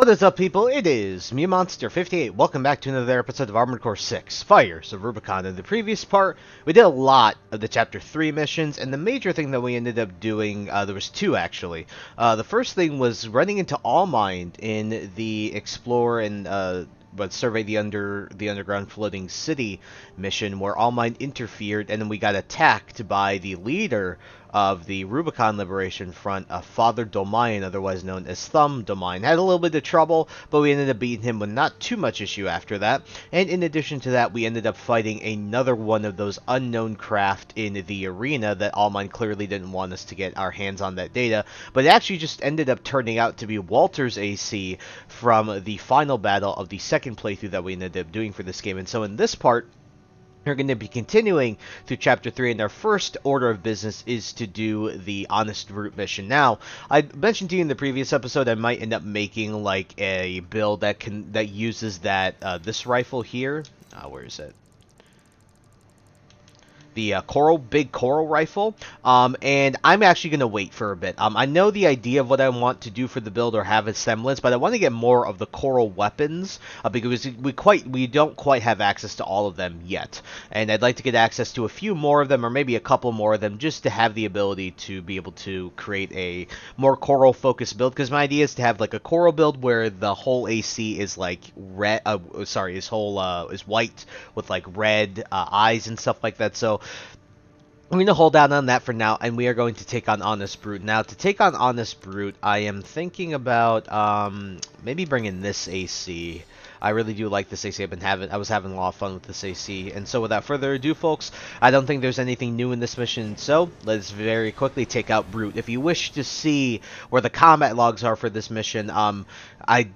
What is up, people? It is me, Monster58. Welcome back to another episode of Armored Core 6, Fires of Rubicon. In the previous part, we did a lot of the Chapter 3 missions, and the major thing that we ended up doing, there was two, actually. The first thing was running into Allmind in the Explore and, survey the underground floating city mission, where Allmind interfered, and then we got attacked by the leader of the Rubicon Liberation Front, Father Domain, otherwise known as Thumb Domain. Had a little bit of trouble, but we ended up beating him with not too much issue after that. And in addition to that, we ended up fighting another one of those unknown craft in the arena that Allmind clearly didn't want us to get our hands on that data, but it actually just ended up turning out to be Walter's AC from the final battle of the second playthrough that we ended up doing for this game. And so in this part, we're going to be continuing through Chapter 3, and our first order of business is to do the Honest Root mission. Now, I mentioned to you in the previous episode I might end up making, like, a build that uses that, this rifle here. Where is it? The big coral rifle, and I'm actually going to wait for a bit. I know the idea of what I want to do for the build, or have a semblance, but I want to get more of the coral weapons, because we don't quite have access to all of them yet, and I'd like to get access to a few more of them, or maybe a couple more of them, just to have the ability to be able to create a more coral focused build, because my idea is to have like a coral build where the whole AC is like red, is white with like red eyes and stuff like that. So I'm going to hold down on that for now, and we are going to take on Honest Brute. Now, to take on Honest Brute, I am thinking about maybe bringing this AC. I really do like this AC. I was having a lot of fun with this AC. And so without further ado, folks, I don't think there's anything new in this mission, so let's very quickly take out Brute. If you wish to see where the combat logs are for this mission, I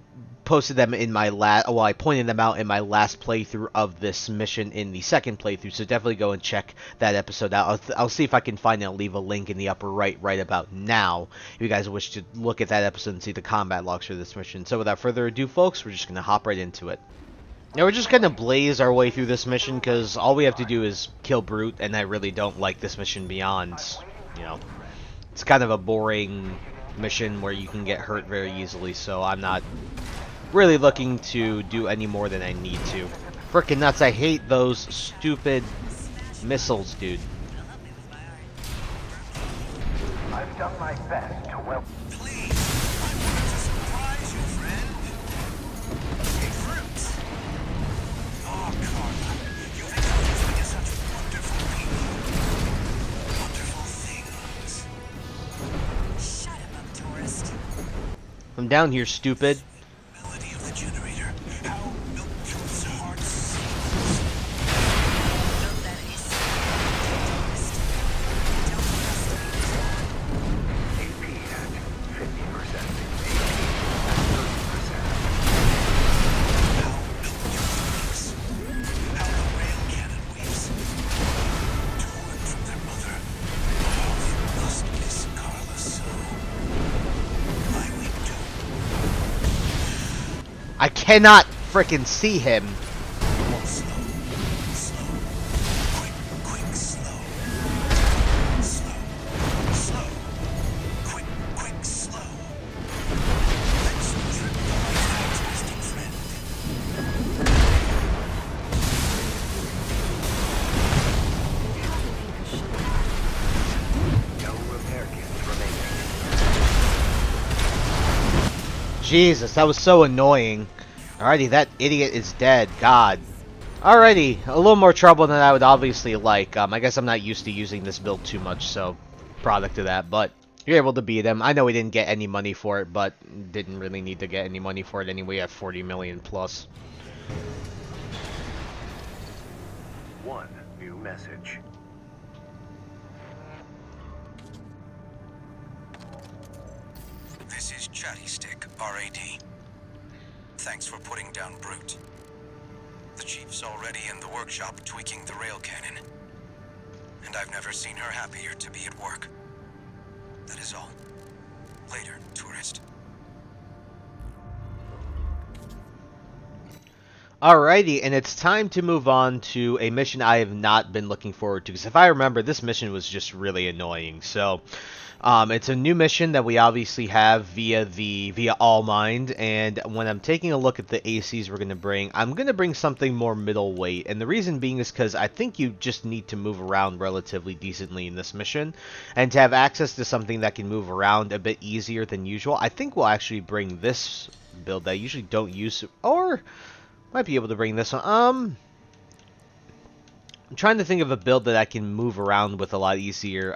posted them in my I pointed them out in my last playthrough of this mission in the second playthrough, so definitely go and check that episode out. I'll see if I can find it. I'll leave a link in the upper right about now if you guys wish to look at that episode and see the combat logs for this mission. So without further ado, folks, we're just going to hop right into it. Now, we're just going to blaze our way through this mission, because all we have to do is kill Brute, and I really don't like this mission beyond, you know, it's kind of a boring mission where you can get hurt very easily, so I'm not really looking to do any more than I need to. Frickin' nuts, I hate those stupid missiles, dude. I've done my best to Please, I wanted to surprise you, friend. Hey, Fruits. Oh, Carla, you've introduced me to such wonderful people. Wonderful things. Shut him up, tourist. I'm down here, stupid. Melody of the generator. How milk Fruits' heart sings. Build that AC, tourist. Don't trust me. AP at 50%. How milk Fruits. How the rail cannon weeps. Torn from their mother. How they must miss Carla so. I weep too. I cannot frickin' see him. Slow, slow, quick, slow. Slow, slow, quick, slow. Let's trip the life twisting friend. No repair kits remaining. Jesus, that was so annoying. Alrighty, that idiot is dead. God. Alrighty, a little more trouble than I would obviously like. I guess I'm not used to using this build too much, so product of that. But you're able to beat him. I know we didn't get any money for it, but didn't really need to get any money for it anyway at 40 million plus. One new message. This is Chatty Stick, RAD. Thanks for putting down Brute. The Chief's already in the workshop tweaking the rail cannon. And I've never seen her happier to be at work. That is all. Later, tourist. Alrighty, and it's time to move on to a mission I have not been looking forward to, because if I remember, this mission was just really annoying. So, it's a new mission that we obviously have via Allmind, and when I'm taking a look at the ACs we're going to bring, I'm going to bring something more middleweight, and the reason being is because I think you just need to move around relatively decently in this mission, and to have access to something that can move around a bit easier than usual, I think we'll actually bring this build that I usually don't use, or might be able to bring this one. I'm trying to think of a build that I can move around with a lot easier.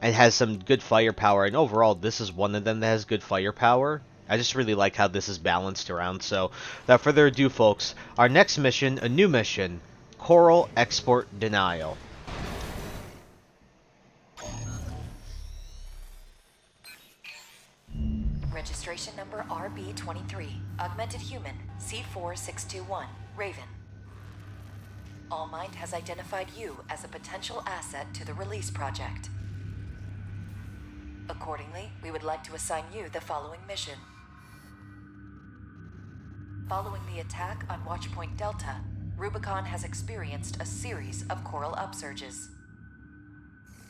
It has some good firepower, and overall, this is one of them that has good firepower. I just really like how this is balanced around. So, without further ado, folks, our next mission, a new mission, Coral Export Denial. Registration number RB23. Augmented Human, C4621, Raven. Allmind has identified you as a potential asset to the release project. Accordingly, we would like to assign you the following mission. Following the attack on Watchpoint Delta, Rubicon has experienced a series of coral upsurges.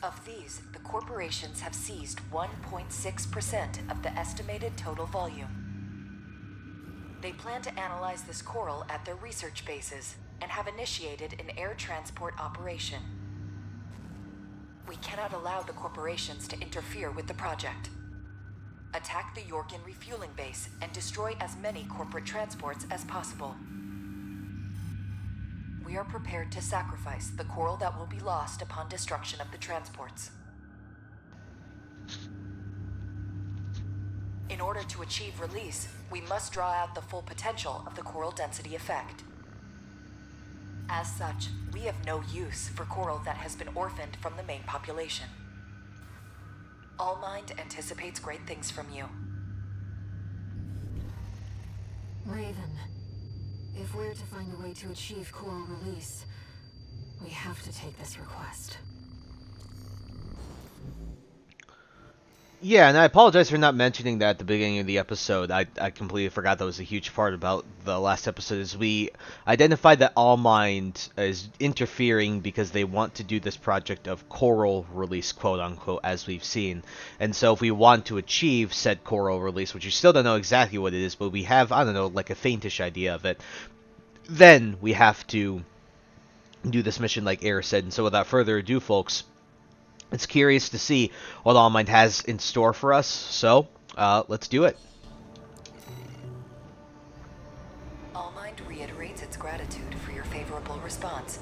Of these, the corporations have seized 1.6% of the estimated total volume. They plan to analyze this coral at their research bases and have initiated an air transport operation. We cannot allow the corporations to interfere with the project. Attack the Yorkin refueling base and destroy as many corporate transports as possible. We are prepared to sacrifice the coral that will be lost upon destruction of the transports. In order to achieve release, we must draw out the full potential of the coral density effect. As such, we have no use for coral that has been orphaned from the main population. Allmind anticipates great things from you. Raven, if we're to find a way to achieve coral release, we have to take this request. Yeah, and I apologize for not mentioning that at the beginning of the episode. I completely forgot that was a huge part about the last episode, is we identified that Allmind is interfering because they want to do this project of coral release, quote-unquote, as we've seen. And so if we want to achieve said coral release, which we still don't know exactly what it is, but we have, I don't know, like a faintish idea of it, then we have to do this mission like Air said. And so without further ado, folks, it's curious to see what Allmind has in store for us, so let's do it. Allmind reiterates its gratitude for your favorable response.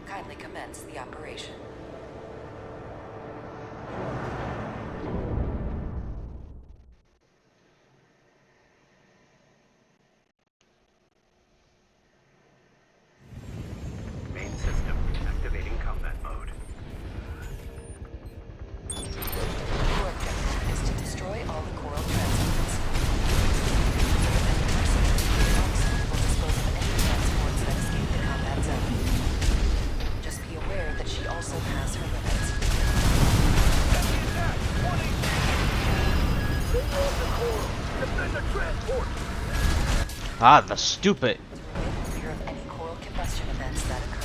Kindly commence the operation. Main system activating combat mode. Your objective is to destroy all the coral transports. Will dispose of any transports that escape the combat zone. Just be aware that she also has her limits. Ah, the stupid... To remain clear of any coral combustion events that occur.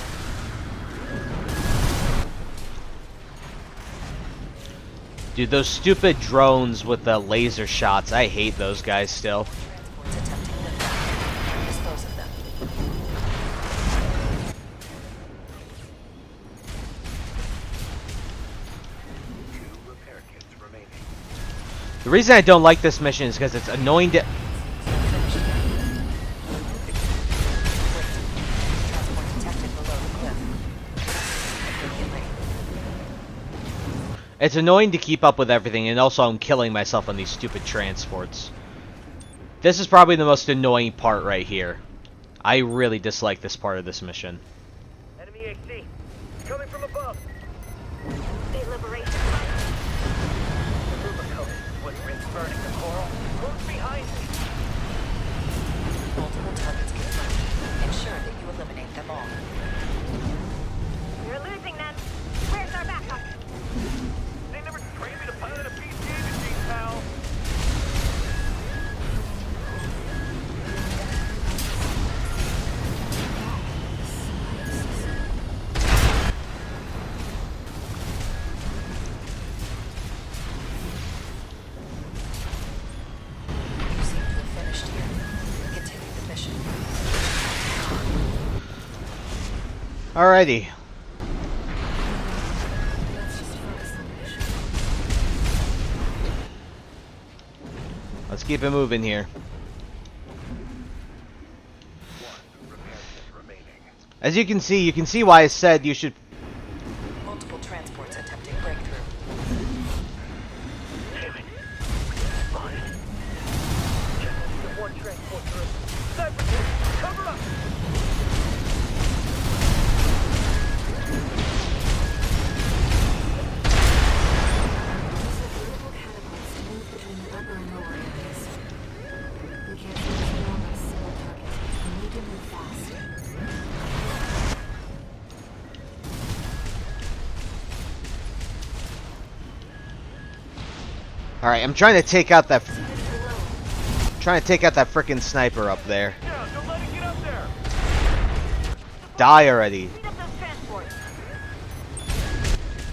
Dude, those stupid drones with the laser shots, I hate those guys still. Transports attempting lift. Dispose of them. Two repair kits remaining. The reason I don't like this mission is because it's annoying to... Transport detected below the cliff. Immediately. It's annoying to keep up with everything, and also I'm killing myself on these stupid transports. This is probably the most annoying part right here. I really dislike this part of this mission. Enemy AC. Coming from above. They liberate. The Rubicon. Footprints burning the coral. Who's behind me? Multiple targets confirmed. Ensure that you eliminate them all. We're losing them. Where's our backup? They never trained me to pilot a PCA machine, pal. Alrighty. Let's just focus on the mission. Let's keep it moving here. As you can see why I said you should. Multiple transports attempting breakthrough. Damn it. Fine. Just need the one transport through. Sniper team, cover up! Use the vertical catapults to move between the upper and lower areas. We can't focus on a single target. We need to move fast. Alright, I'm trying to take out that Below. frickin' sniper up there. Down, don't let it get up there! Die already. Speed up those transports!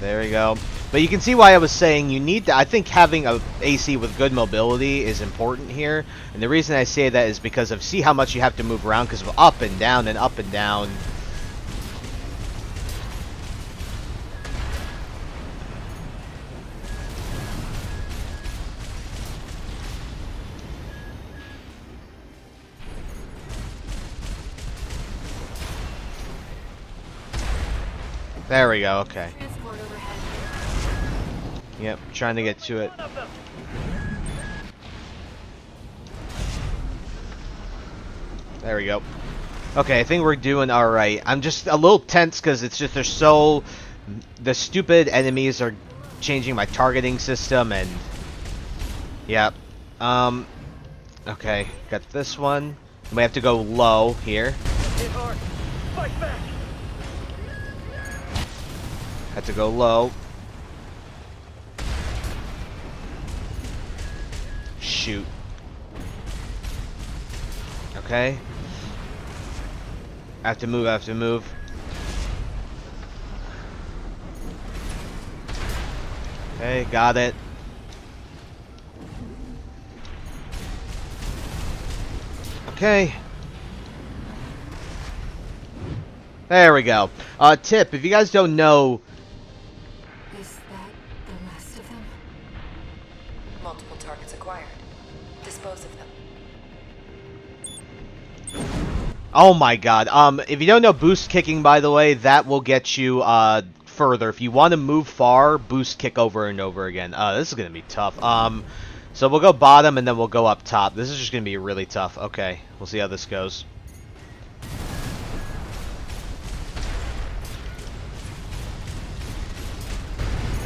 There we go. But you can see why I was saying you need to, I think having a AC with good mobility is important here. And the reason I say that is because of see how much you have to move around because of up and down and up and down. There we go, okay. Transport overhead. Yep, trying to get to it. One of them! There we go. Okay, I think we're doing alright. I'm just a little tense because it's just the stupid enemies are changing my targeting system and yep. Okay, got this one. We have to go low here. Hit hard! Fight back! Have to go low. Shoot. Okay. I have to move, Okay, got it. Okay. There we go. Tip, if you guys don't know, Is that the last of them? Multiple targets acquired. Dispose of them. oh my god. If you don't know boost kicking, by the way, that will get you, further. If you want to move far, boost kick over and over again. This is gonna be tough. So we'll go bottom and then we'll go up top. This is just gonna be really tough. Okay, we'll see how this goes.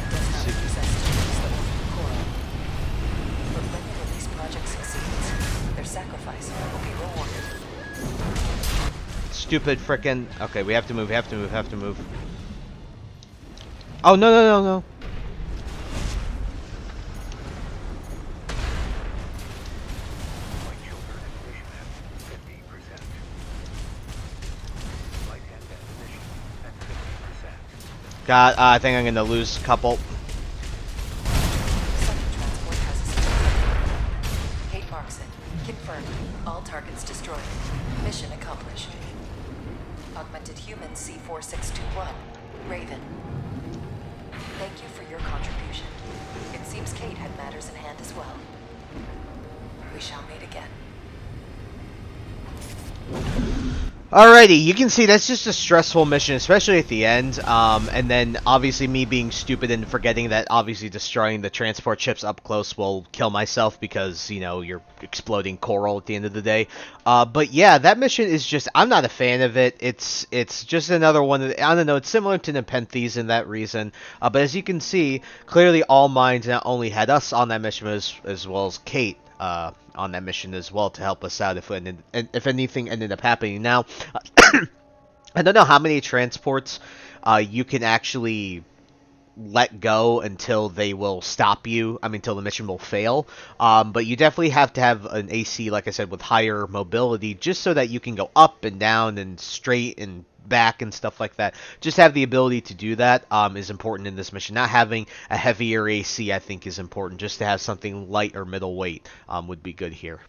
Does not possess tools that will feed Coral. But when the release project succeeds, their sacrifice will be rewarded. Stupid frickin'. Okay, we have to move, have to move. Oh, no. God, I think I'm gonna lose a couple. Second transport has a success. Kate marks it. Confirmed. All targets destroyed. Mission accomplished. Augmented human C4621. Raven. Thank you for your contribution. It seems Kate had matters in hand as well. We shall meet again. Alrighty, you can see that's just a stressful mission, especially at the end. And then obviously me being stupid and forgetting that obviously destroying the transport ships up close will kill myself because, you know, you're exploding coral at the end of the day. But yeah, that mission is just, I'm not a fan of it. It's just another one that, I don't know, it's similar to Nepenthes in that reason. But as you can see, clearly Allmind not only had us on that mission as well as Kate. On that mission as well to help us out if anything ended up happening. Now, I don't know how many transports you can actually let go until they will stop you. I mean, until the mission will fail. But you definitely have to have an AC, like I said, with higher mobility, just so that you can go up and down and straight and back and stuff like that. Just have the ability to do that is important in this mission. Not having a heavier AC, I think, is important. Just to have something light or middle weight would be good here.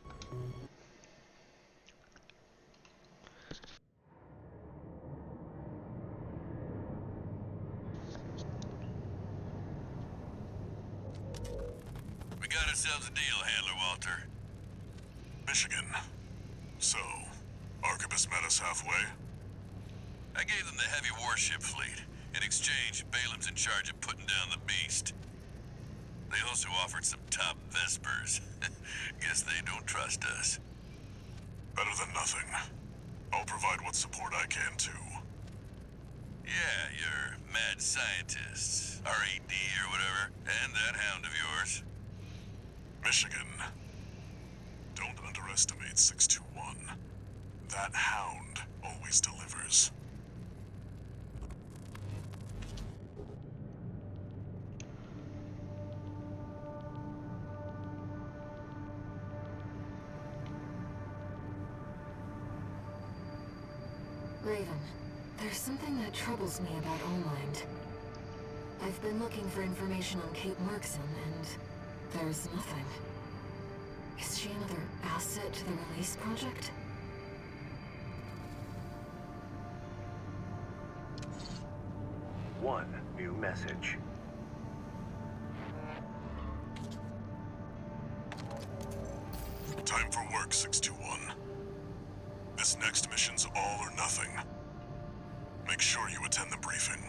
yourselves a deal, Handler Walter. Michigan. So, Arquebus met us halfway? I gave them the heavy warship fleet. In exchange, Balaam's in charge of putting down the beast. They also offered some top Vespers. Guess they don't trust us. Better than nothing. I'll provide what support I can, too. Yeah, your mad scientists, RAD or whatever, and that hound of yours. Michigan. Don't underestimate 621. That hound always delivers. Raven, there's something that troubles me about Allmind. I've been looking for information on Kate Markson, and there's nothing. Is she another asset to the release project? One new message. Time for work, 621. This next mission's all or nothing. Make sure you attend the briefing.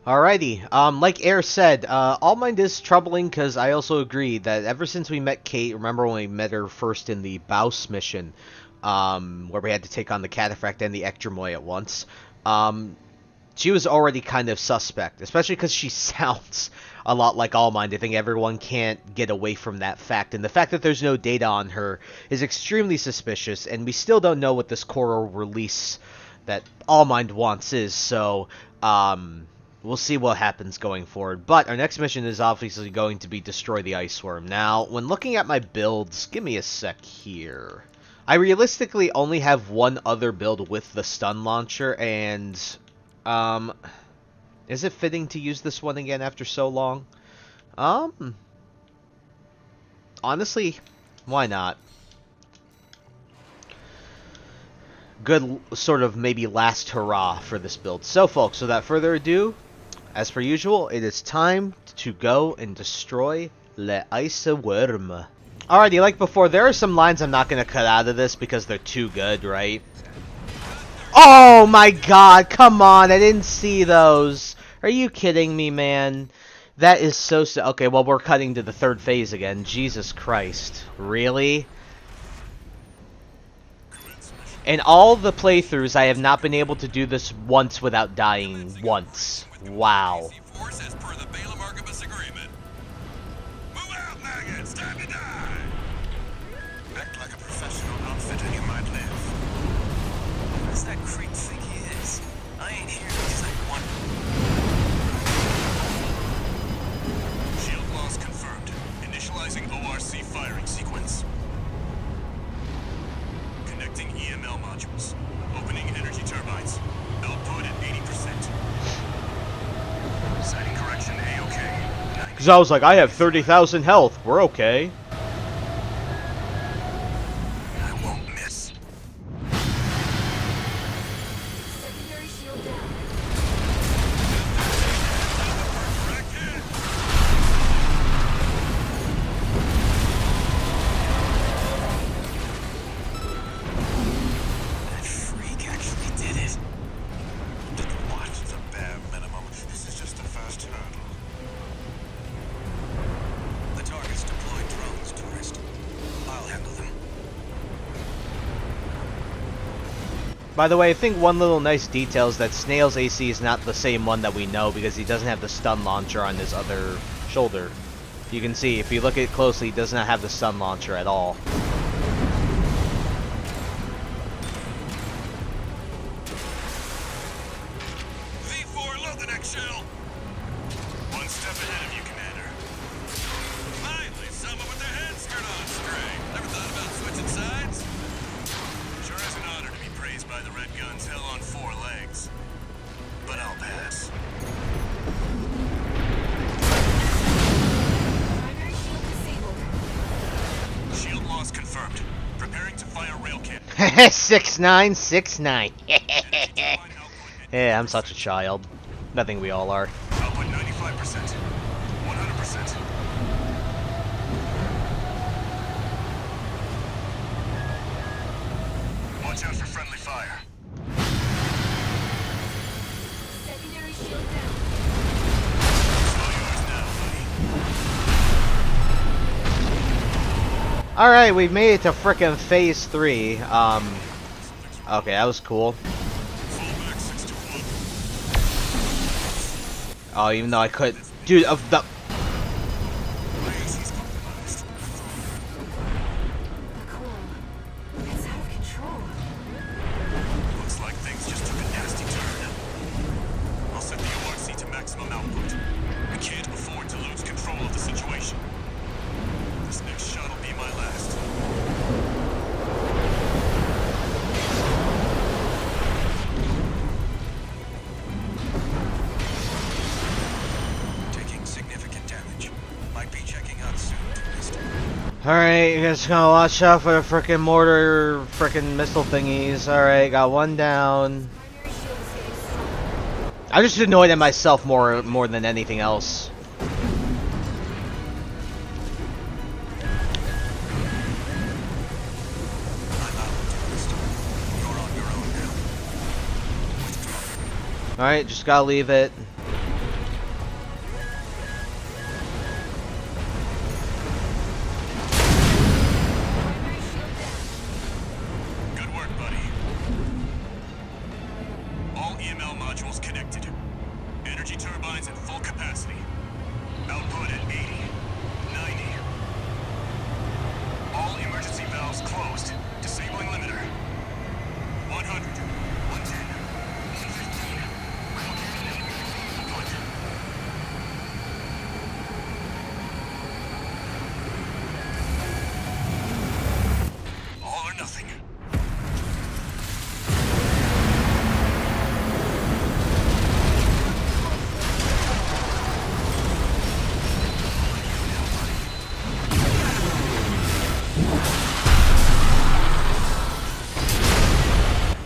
Alrighty, like Air said, Allmind is troubling because I also agree that ever since we met Kate, remember when we met her first in the Baus mission, where we had to take on the Cataphract and the Ectremoy at once, she was already kind of suspect, especially because she sounds a lot like Allmind. I think everyone can't get away from that fact, and the fact that there's no data on her is extremely suspicious, and we still don't know what this coral release that Allmind wants is, so, we'll see what happens going forward. But our next mission is obviously going to be Destroy the Ice Worm. Now, when looking at my builds, give me a sec here. I realistically only have one other build with the stun launcher, and is it fitting to use this one again after so long? Honestly, why not? Good sort of maybe last hurrah for this build. So folks, without further ado, as per usual, it is time to go and destroy Le Ice Worm. Alrighty, like before, there are some lines I'm not going to cut out of this because they're too good, right? Oh my god, come on, I didn't see those. Are you kidding me, man? That is so... Okay, well, we're cutting to the third phase again. Jesus Christ. Really? In all the playthroughs, I have not been able to do this once without dying once. Wow. As per the Balaam Arquebus agreement. Move out, maggots! Time to die! Act like a professional outfit and you might live. Who does that creep think he is? I ain't here because I want Shield loss confirmed. Initializing ORC firing sequence. Connecting EML modules. Opening energy turbines. Output at 80%. Sighting correction A-OK. Because I was like, I have 30,000 health. We're okay. I won't miss. Secondary shield down. that freak actually did it. Did what? The bare minimum. This is just the first hurdle. The target's deployed drones, tourist. I'll handle them. By the way, I think one little nice detail is that Snail's AC is not the same one that we know because he doesn't have the stun launcher on his other shoulder. You can see, if you look at it closely, he does not have the stun launcher at all. V.IV, load the next shell! One step ahead of you, Commander. Finally, someone with their head skirt on straight. Never thought about switching sides? Sure is an honor to be praised by the Red Guns hell on 4 legs. But I'll pass. Primary shield disabled. Shield loss confirmed. Preparing to fire rail cannon. 6'9", 6'9". Energy turbine output at Yeah, I'm such a child. I think we all are. Output 90%. 95%. 100%. Watch out for friendly fire. Secondary shield down. It's all yours now, buddy. Alright, we've made it to frickin' phase 3. Okay, that was cool. Fall back 621. Oh, even though I could... Dude, of the... IAC's compromised. The coral. It's out of control. Looks like things just took a nasty turn. I'll set the ORC to maximum output. We can't afford to lose control of the situation. This next shot will be my last. Taking significant damage. Might be checking out soon, Tourist. Alright, you guys gotta watch out for the frickin' mortar, frickin' missile thingies. Alright, got one down. Primary shield is getting stronger. I'm just annoyed at myself more than anything else. I'm out, Tourist. You're on your own now. Withdraw. Alright, just gotta leave it. Primary shield down. Good work, buddy. All EML modules connected. Energy turbines at full capacity. Output at 80, 90. All emergency valves closed. Disabling limiter. 100, 110, 115. Output. All or nothing.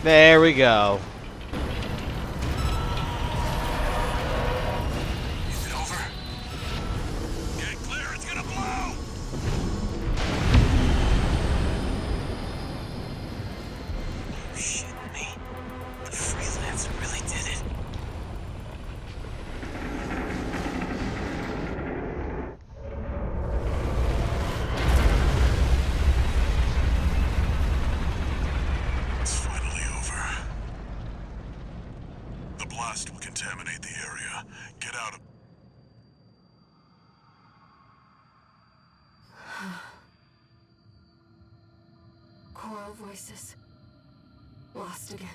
There we go. Is it over? Get clear, it's gonna blow! You shitting me? The freelancer really did it. It's finally over. The blast will contaminate the area. Get out of... Coral voices. Lost again.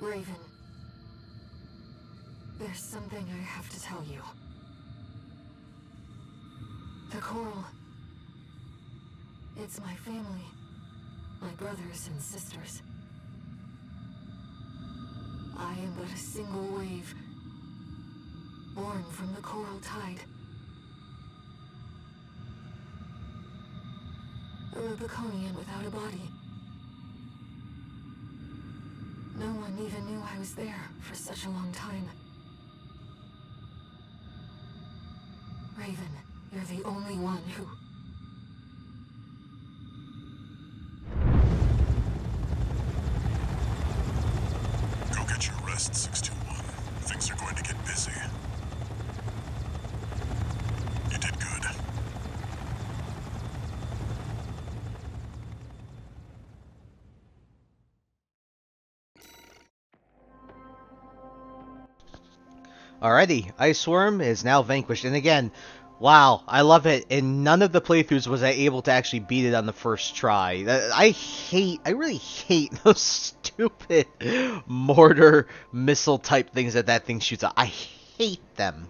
Raven. There's something I have to tell you. The coral. It's my family. My brothers and sisters. I am but a single wave. Born from the coral tide. A Rubiconian without a body. No one even knew I was there for such a long time. Raven, you're the only one who... Go get your rest, 621. Things are going to get busy. You did good. Alrighty, Ice Worm is now vanquished, and again, wow, I love it. In none of the playthroughs was I able to actually beat it on the first try. I really hate those stupid mortar missile type things that thing shoots out. I hate them.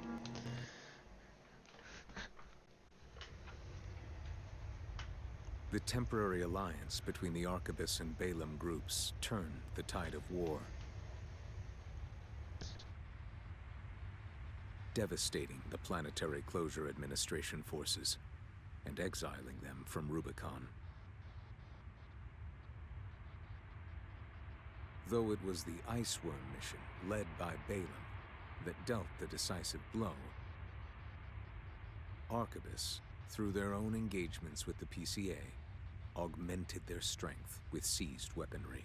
The temporary alliance between the Arquebus and Balaam groups turned the tide of war, devastating the Planetary Closure Administration forces and exiling them from Rubicon. Though it was the Ice Worm mission, led by Balaam, that dealt the decisive blow, Arquebus, through their own engagements with the PCA, augmented their strength with seized weaponry.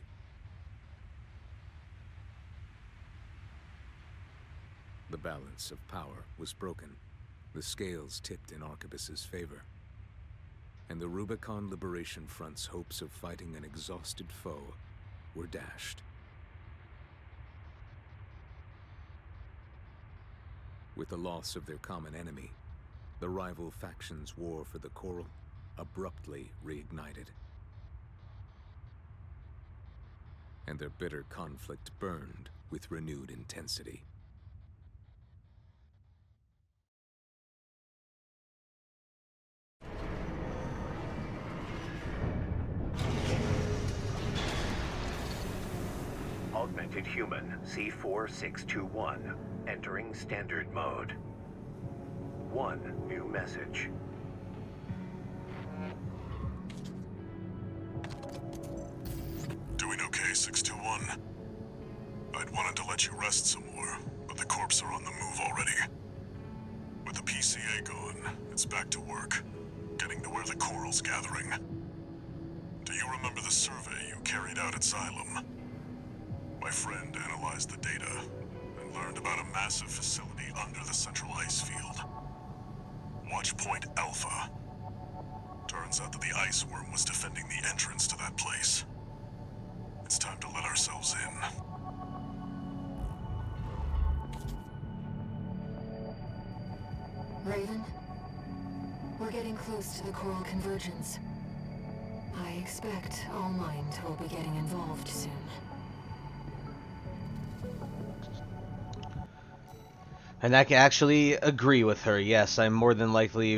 The balance of power was broken. The scales tipped in Arquebus's favor, and the Rubicon Liberation Front's hopes of fighting an exhausted foe were dashed. With the loss of their common enemy, the rival factions' war for the Coral abruptly reignited. And their bitter conflict burned with renewed intensity. Augmented Human C4621, entering Standard Mode. One new message. Doing okay, 621? I'd wanted to let you rest some more, but the corps are on the move already. With the PCA gone, it's back to work, getting to where the Coral's gathering. Do you remember the survey you carried out at Xylem? My friend analyzed the data and learned about a massive facility under the central ice field. Watch Point Alpha. Turns out that the Ice Worm was defending the entrance to that place. It's time to let ourselves in. Raven, we're getting close to the Coral Convergence. I expect Allmind will be getting involved soon. And I can actually agree with her. Yes, we will more than likely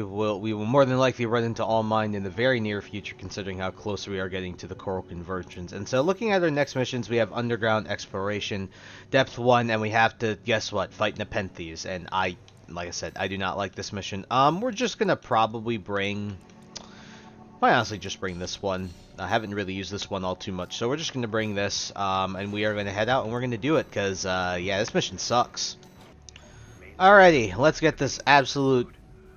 run into Allmind in the very near future, considering how close we are getting to the Coral Convergence. And so, looking at our next missions, we have Underground Exploration, Depth 1, and we have to, guess what, fight Nepenthes. And like I said, I do not like this mission. We're just gonna probably bring, I honestly just bring this one. I haven't really used this one all too much, so we're just gonna bring this, and we are gonna head out and we're gonna do it, cause yeah, this mission sucks. Alrighty, let's get this absolute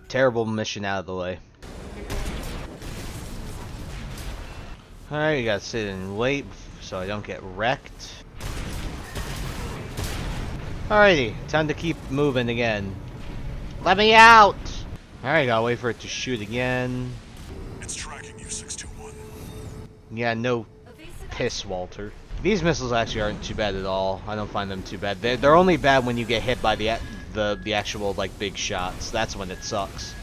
terrible mission out of the way. Alright, you gotta sit and wait so I don't get wrecked. Alrighty, time to keep moving again. Let me out! Alright, gotta wait for it to shoot again. It's tracking you, 621. Yeah, no piss, Walter. These missiles actually aren't too bad at all. I don't find them too bad. They're only bad when you get hit by the actual, like, big shots. That's when it sucks.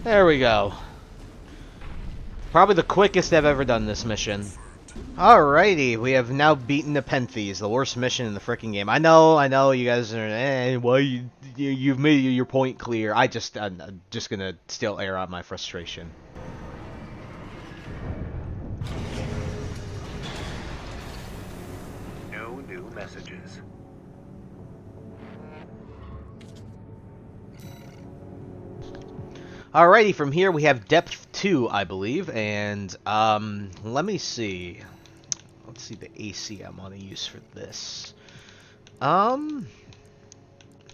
There we go. Probably the quickest I've ever done this mission. Alrighty, we have now beaten Nepenthes, the worst mission in the frickin' game. I know, you guys are, well, you've made your point clear. I'm just gonna still air out my frustration. No new messages. Alrighty, from here we have Depth 2, I believe, and let me see. Let's see the AC I want to use for this. Haven't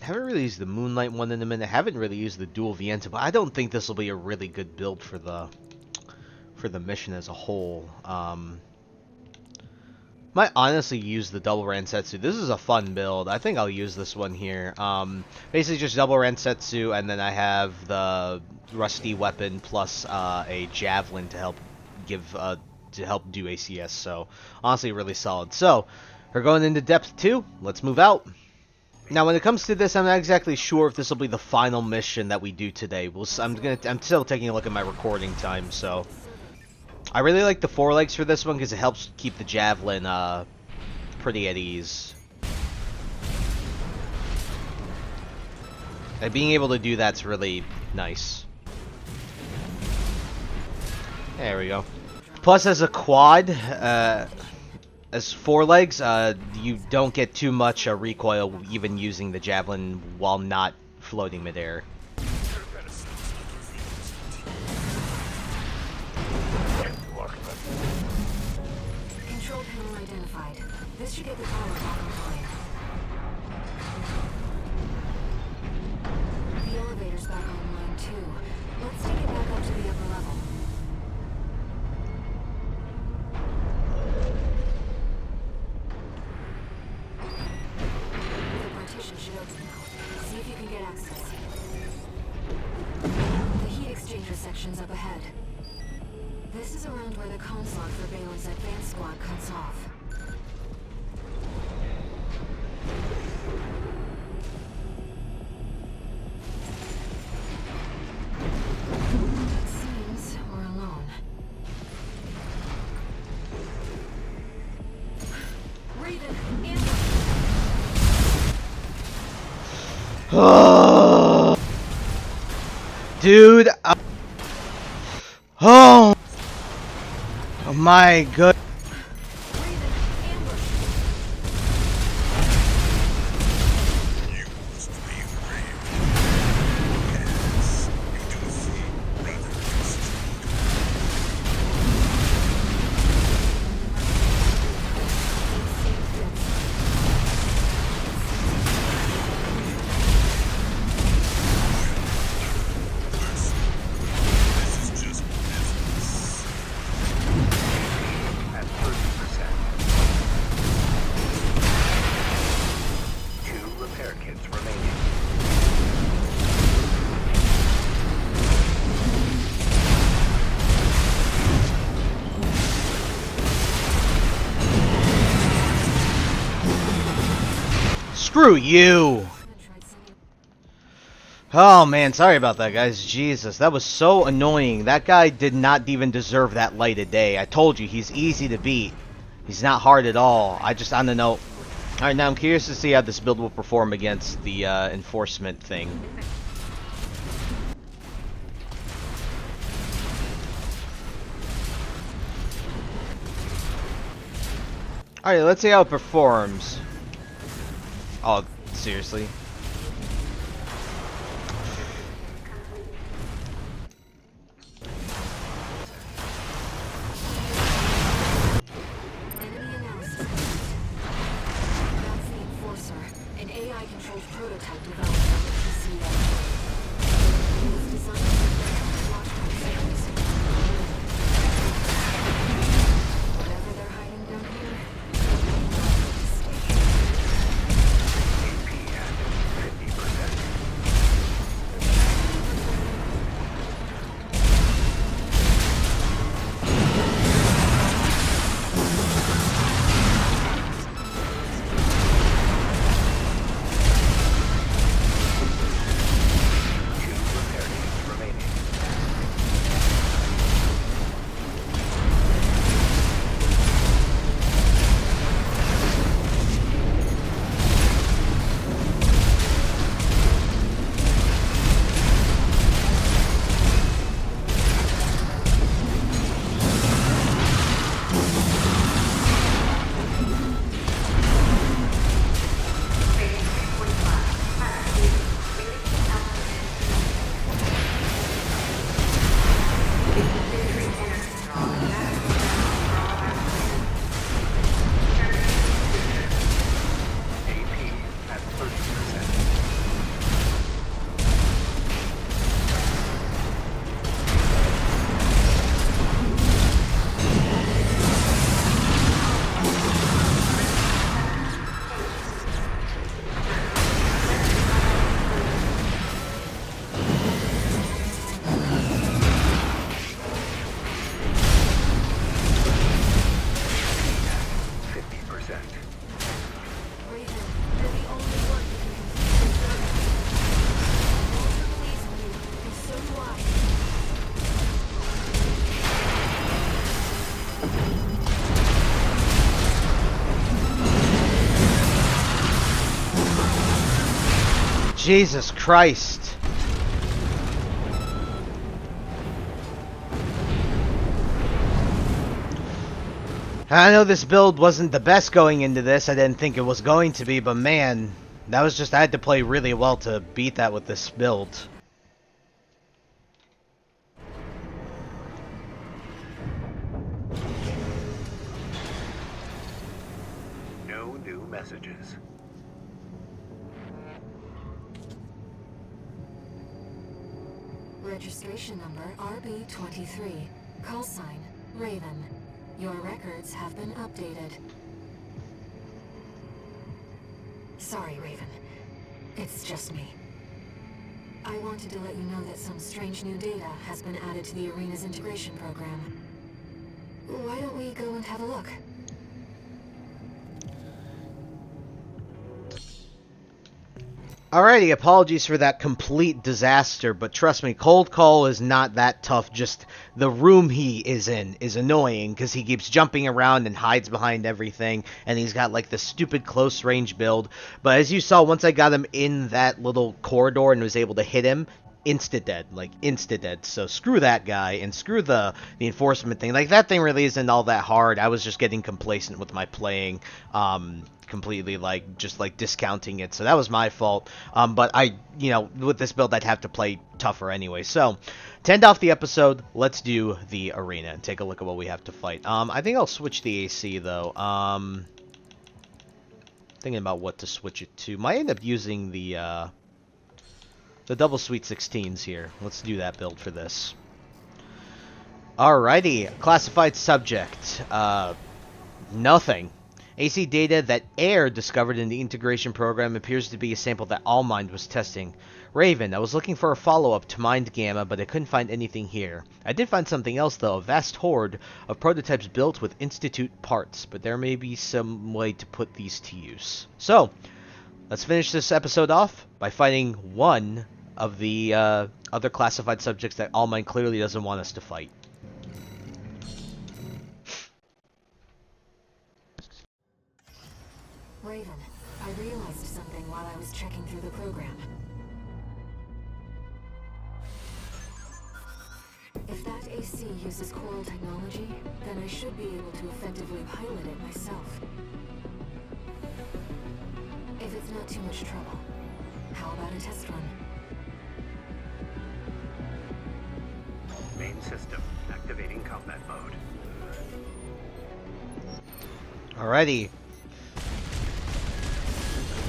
really used the Moonlight one in a minute. Haven't really used the Dual Vienta, but I don't think this will be a really good build for the mission as a whole. Might honestly use the double Ransetsu. This is a fun build. I think I'll use this one here. Basically just double Ransetsu, and then I have the rusty weapon plus a javelin to help do ACS. So honestly, really solid. So we're going into Depth 2. Let's move out. Now, when it comes to this, I'm not exactly sure if this will be the final mission that we do today. I'm still taking a look at my recording time, so. I really like the forelegs for this one because it helps keep the javelin pretty at ease. And being able to do that's really nice. There we go. Plus, as a quad, as forelegs, you don't get too much recoil even using the javelin while not floating midair. This should get the power back online. The elevator's back online too. Let's take it back up to the upper level. The partition should open now. See if you can get access. The heat exchanger section's up ahead. This is around where the comms log for Balin's advanced squad cuts off. It seems we're alone. Raven, Dude, oh my god. You must be brave. Yes, you do seem rather distraught. This is just business. At 30%. 2 repair kits remaining. Screw you. Oh man, sorry about that, guys. Jesus, that was so annoying. That guy did not even deserve that light of day. I told you, he's easy to beat. He's not hard at all. I don't know. Alright, now I'm curious to see how this build will perform against the enforcement thing. Alright, let's see how it performs. Oh, seriously? Enemy analysis. That's the Enforcer, an AI-controlled prototype developed by the Pixabay. It was designed to prevent watchpoint signals. Whatever they're hiding down here, AP at 50%. Two repair kits remaining. AP at 30%. Raven, you're the only one who can complete this journey. Walter believes in you, and so do I. Jesus Christ. I know this build wasn't the best going into this. I didn't think it was going to be, but man, that was just, I had to play really well to beat that with this build. No messages. Registration number RB23. Call sign Raven. Your records have been updated. Sorry, Raven. It's just me. I wanted to let you know that some strange new data has been added to the arena's integration program. Why don't we go and have a look? Alrighty, apologies for that complete disaster, but trust me, Cold Call is not that tough. Just the room he is in is annoying because he keeps jumping around and hides behind everything, and he's got like the stupid close range build. But as you saw, once I got him in that little corridor and was able to hit him, instant dead, like instant dead. So screw that guy and screw the enforcement thing. Like that thing really isn't all that hard. I was just getting complacent with my playing. Completely like just like discounting it, so that was my fault. But I, with this build I'd have to play tougher anyway. So to end off the episode, let's do the arena and take a look at what we have to fight. I think I'll switch the AC though. Thinking about what to switch it to. Might end up using the double sweet 16s here. Let's do that build for this. Alrighty, classified subject. Nothing. AC data that Air discovered in the integration program appears to be a sample that Allmind was testing. Raven, I was looking for a follow-up to Mind Gamma, but I couldn't find anything here. I did find something else, though, a vast horde of prototypes built with Institute parts, but there may be some way to put these to use. So, let's finish this episode off by fighting one of the other classified subjects that Allmind clearly doesn't want us to fight. Raven, I realized something while I was checking through the program. If that AC uses coral technology, then I should be able to effectively pilot it myself. If it's not too much trouble, how about a test run? Main system activating combat mode. Alrighty.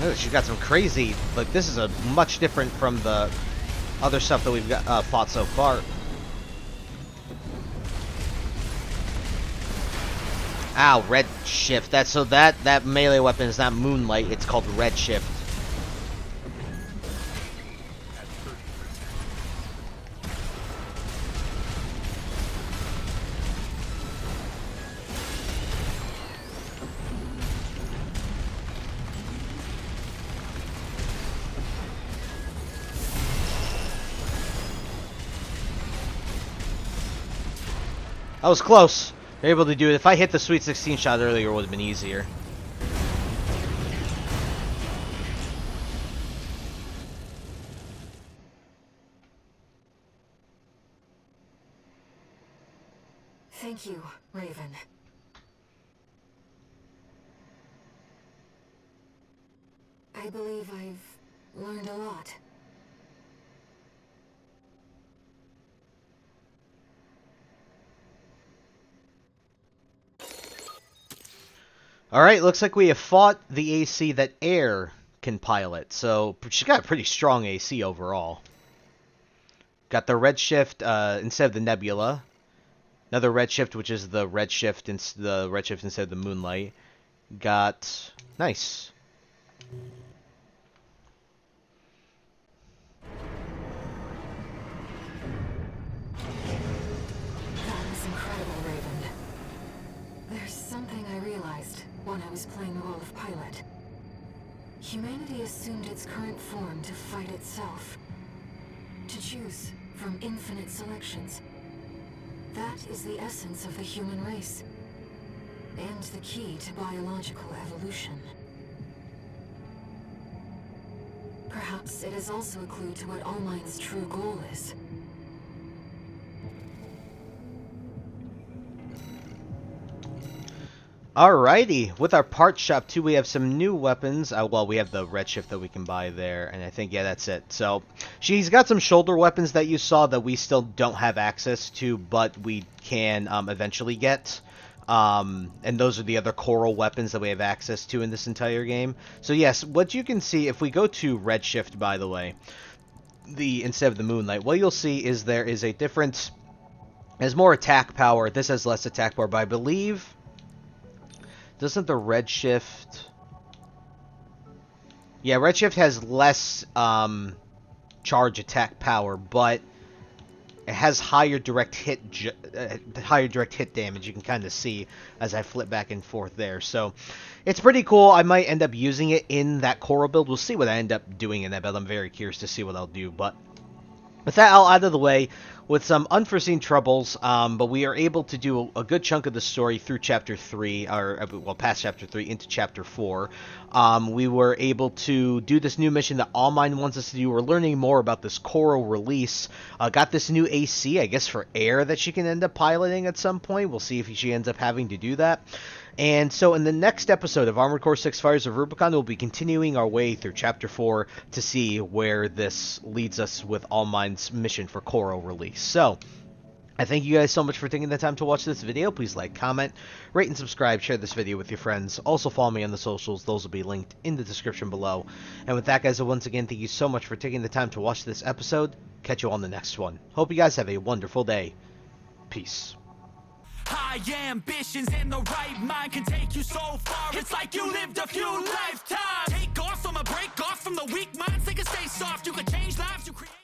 Oh, she got some crazy, like this is a much different from the other stuff that we've got fought so far. Ow, red shift. That's so that melee weapon is not moonlight, it's called red shift. That was close. You're able to do it. If I hit the Sweet 16 shot earlier, it would have been easier. Thank you, Raven. I believe I've learned a lot. Alright, looks like we have fought the AC that Air can pilot. So, she's got a pretty strong AC overall. Got the red shift instead of the nebula. Another red shift, which is the red shift instead of the moonlight. Got... Nice. That was incredible, Raven. There's something I realized when I was playing the role of pilot. Humanity assumed its current form to fight itself. To choose from infinite selections. That is the essence of the human race. And the key to biological evolution. Perhaps it is also a clue to what Allmind's true goal is. Alrighty, with our parts shop too, we have some new weapons. Well, we have the red shift that we can buy there, and I think, yeah, that's it. So, she's got some shoulder weapons that you saw that we still don't have access to, but we can eventually get. And those are the other coral weapons that we have access to in this entire game. So yes, what you can see, if we go to Redshift, by the way, instead of the Moonlight, what you'll see is there is a difference. There's more attack power. This has less attack power, but I believe... Doesn't the Redshift... Yeah, Redshift has less charge attack power, but it has higher direct hit damage. You can kind of see as I flip back and forth there. So it's pretty cool. I might end up using it in that coral build. We'll see what I end up doing in that build. I'm very curious to see what I'll do. But with that all out of the way, with some unforeseen troubles, but we are able to do a good chunk of the story through Chapter 3, or, well, past Chapter 3 into Chapter 4. We were able to do this new mission that Allmind wants us to do. We're learning more about this coral release. Got this new AC, I guess, for air that she can end up piloting at some point. We'll see if she ends up having to do that. And so in the next episode of Armored Core 6 Fires of Rubicon, we'll be continuing our way through Chapter 4 to see where this leads us with Allmind's mission for coral release. So, I thank you guys so much for taking the time to watch this video. Please like, comment, rate, and subscribe. Share this video with your friends. Also follow me on the socials. Those will be linked in the description below. And with that, guys, once again, thank you so much for taking the time to watch this episode. Catch you on the next one. Hope you guys have a wonderful day. Peace. High ambitions and the right mind can take you so far. It's like you lived a few lifetimes. Take off from a break off from the weak minds. They can stay soft. You can change lives. You create.